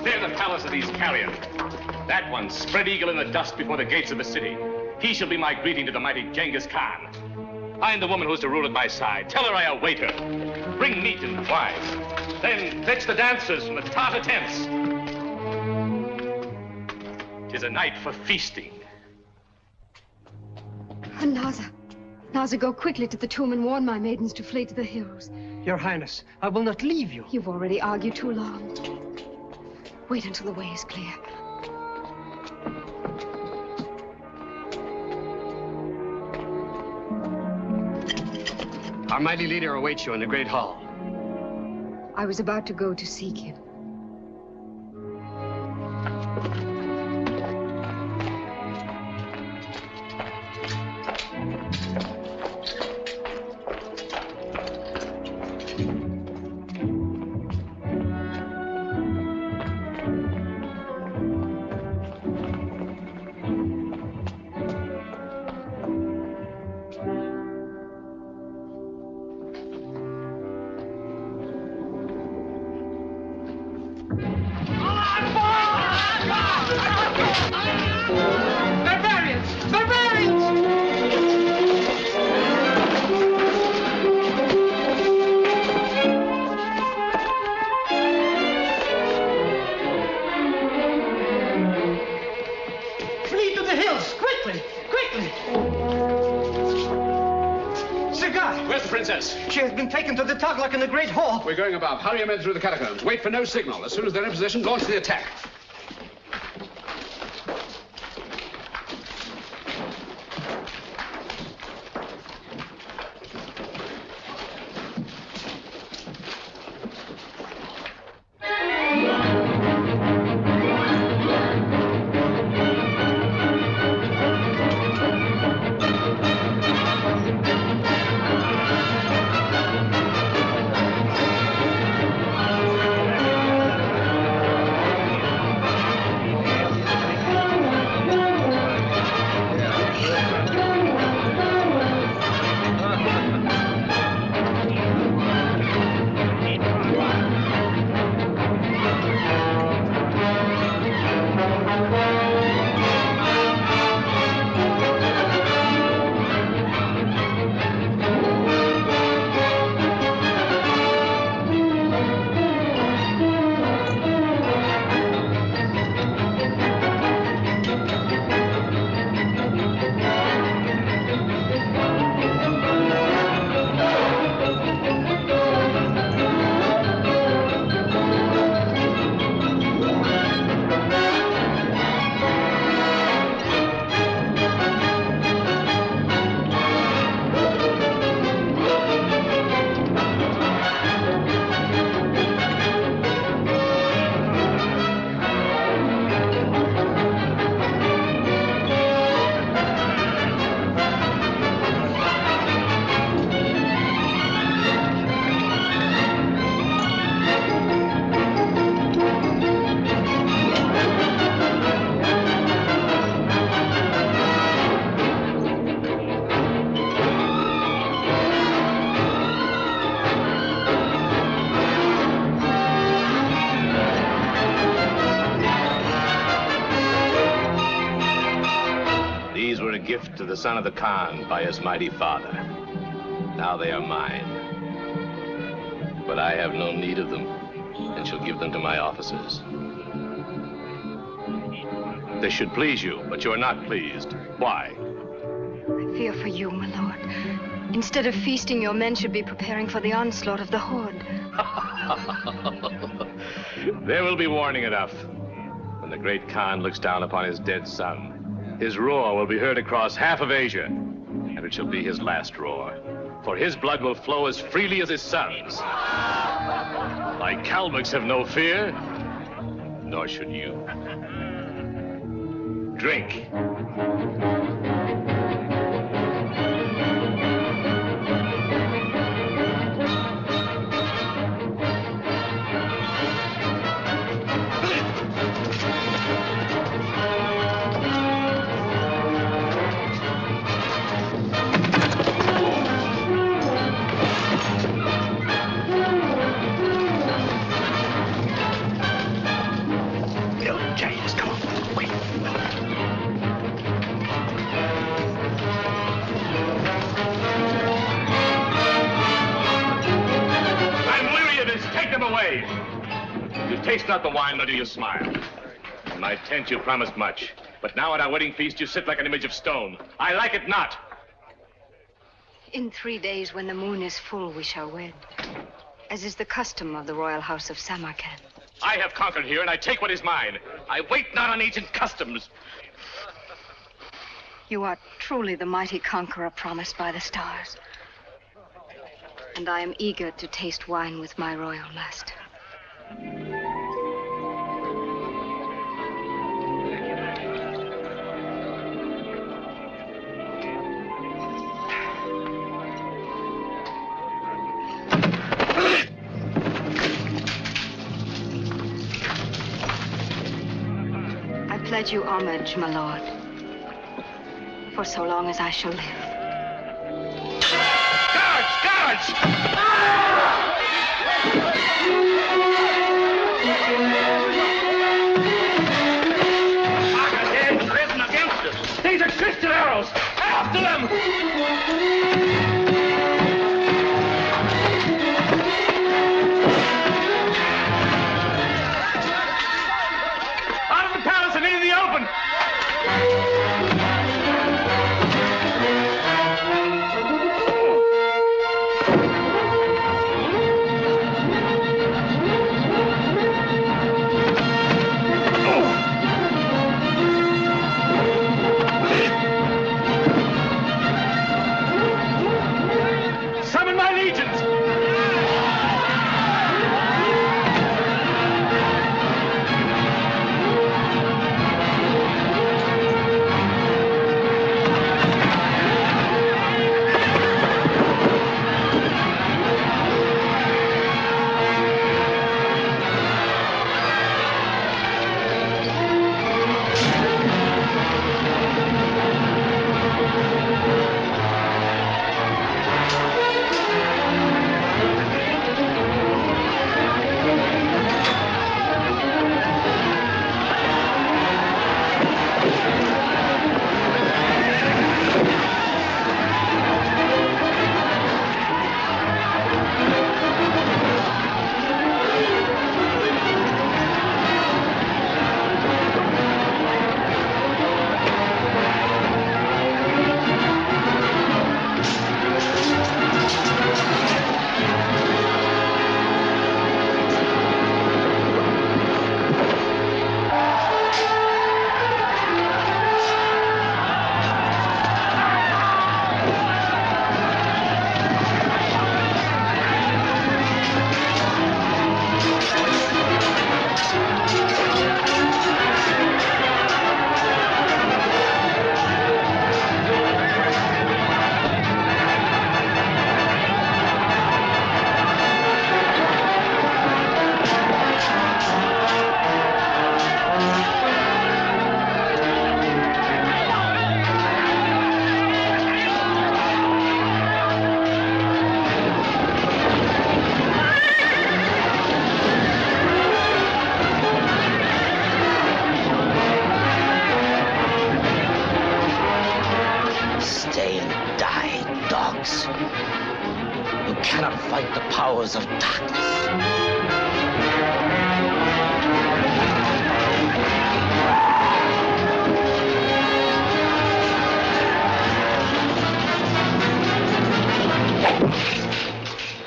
Clear the palace of these carrions. That one, spread eagle in the dust before the gates of the city. He shall be my greeting to the mighty Genghis Khan. Find the woman who's to rule at my side. Tell her I await her. Bring meat and wine. Then fetch the dancers from the Tartar tents. 'Tis a night for feasting. Naza, go quickly to the tomb and warn my maidens to flee to the hills. Your Highness, I will not leave you. You've already argued too long. Wait until the way is clear. Our mighty leader awaits you in the great hall. I was about to go to seek him. She has been taken to the Taglak in the Great Hall. We're going above. Hurry your men through the catacombs. Wait for no signal. As soon as they're in position, launch the attack. To the son of the Khan by his mighty father. Now they are mine. But I have no need of them, and shall give them to my officers. This should please you, but you are not pleased. Why? I fear for you, my lord. Instead of feasting, your men should be preparing for the onslaught of the Horde. There will be warning enough. When the great Khan looks down upon his dead son, his roar will be heard across half of Asia, and it shall be his last roar. For his blood will flow as freely as his son's. My Kalmucks have no fear, nor should you. Drink. him away. You taste not the wine, nor do you smile. In my tent you promised much, but now at our wedding feast you sit like an image of stone. I like it not. In 3 days, when the moon is full, we shall wed, as is the custom of the royal house of Samarkand. I have conquered here, and I take what is mine. I wait not on ancient customs. You are truly the mighty conqueror promised by the stars. And I am eager to taste wine with my royal master. I pledge you homage, my lord, for so long as I shall live. Guards! Guards! Marvin has risen against us. These are Christian arrows. After them! Out of the palace and into the open! Summon my legions! Of darkness.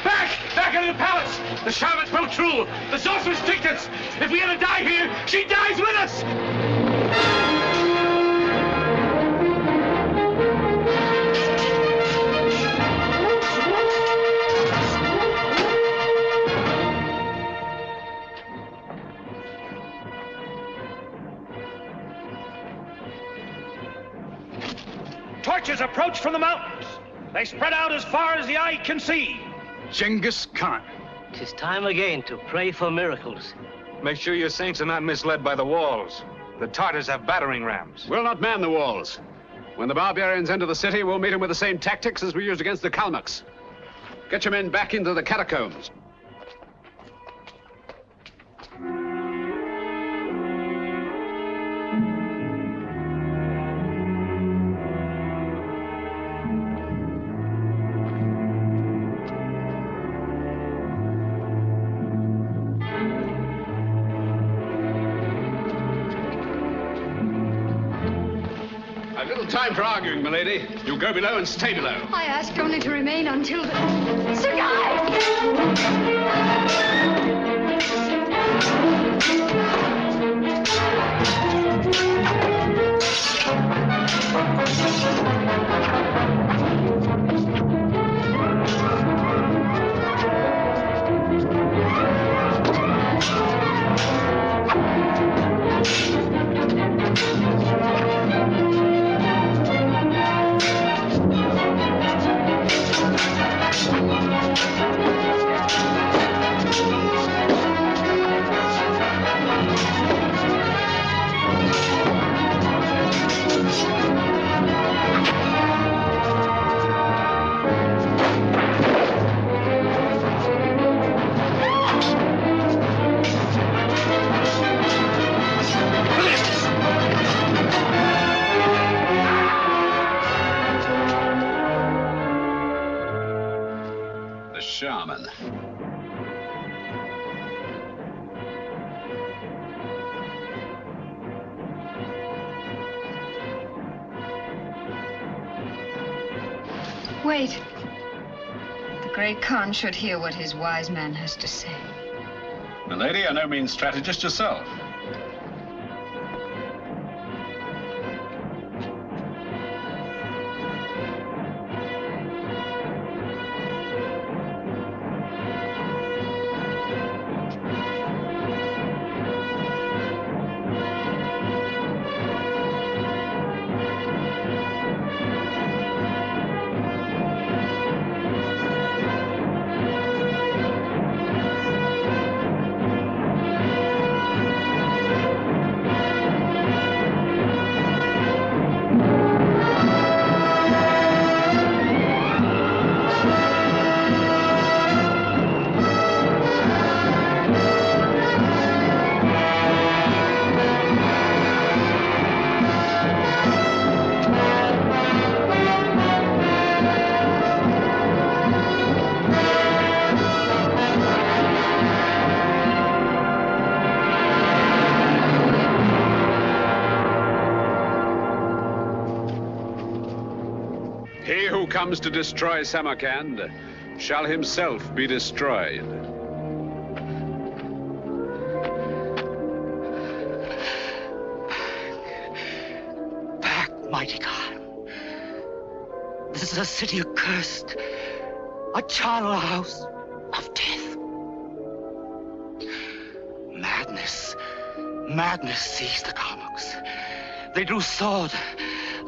Back into the palace! The shaman broke through! The sorceress tricked us! If we ever die here, she dies with us! Torches approach from the mountains. They spread out as far as the eye can see. Genghis Khan. 'Tis time again to pray for miracles. Make sure your saints are not misled by the walls. The Tartars have battering rams. We'll not man the walls. When the barbarians enter the city, we'll meet them with the same tactics as we used against the Kalmucks. Get your men back into the catacombs. Little time for arguing, milady. You go below and stay below. I asked only to remain until the... Sir Guy! Shaman. Wait. The great Khan should hear what his wise man has to say. Milady, are no mean strategist yourself. Comes to destroy Samarkand shall himself be destroyed. Back, mighty Khan. This is a city accursed, a charnel house of death. Madness seized the Kalmuks. They drew sword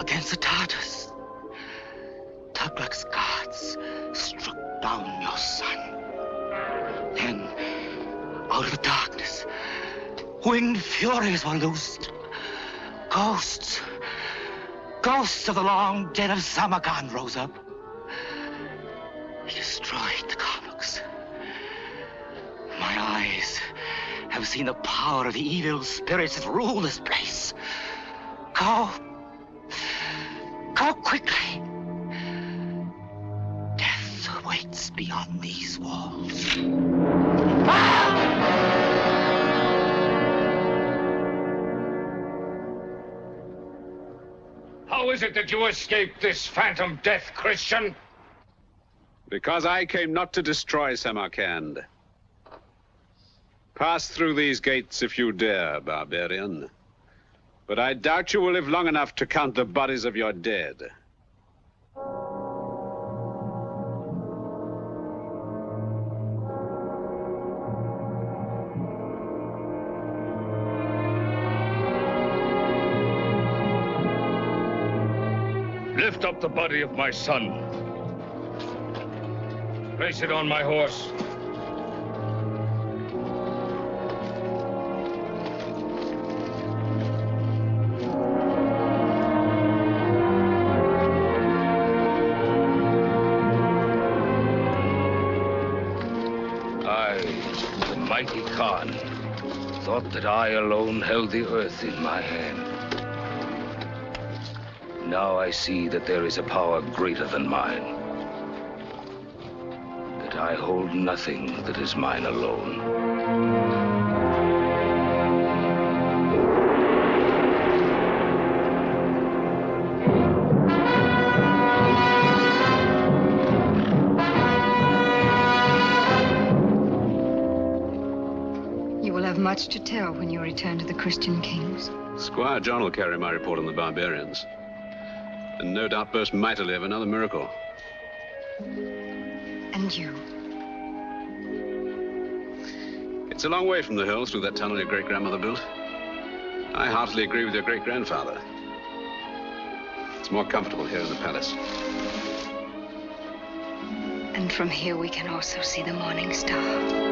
against the Tartars. Tughlaq's guards struck down your son. Then, out of the darkness, winged furies were loosed. Ghosts of the long dead of Samarkand rose up. He destroyed the Kalmuks. My eyes have seen the power of the evil spirits that rule this place. Go quickly. Waits beyond these walls. How is it that you escaped this phantom death, Christian? Because I came not to destroy Samarkand. Pass through these gates if you dare, barbarian. But I doubt you will live long enough to count the bodies of your dead. Lift up the body of my son. Place it on my horse. I, the mighty Khan, thought that I alone held the earth in my hand. Now I see that there is a power greater than mine. That I hold nothing that is mine alone. You will have much to tell when you return to the Christian kings. Squire John will carry my report on the barbarians. And no doubt burst mightily of another miracle. And you? It's a long way from the hills through that tunnel your great-grandmother built. I heartily agree with your great-grandfather. It's more comfortable here in the palace. And from here we can also see the morning star.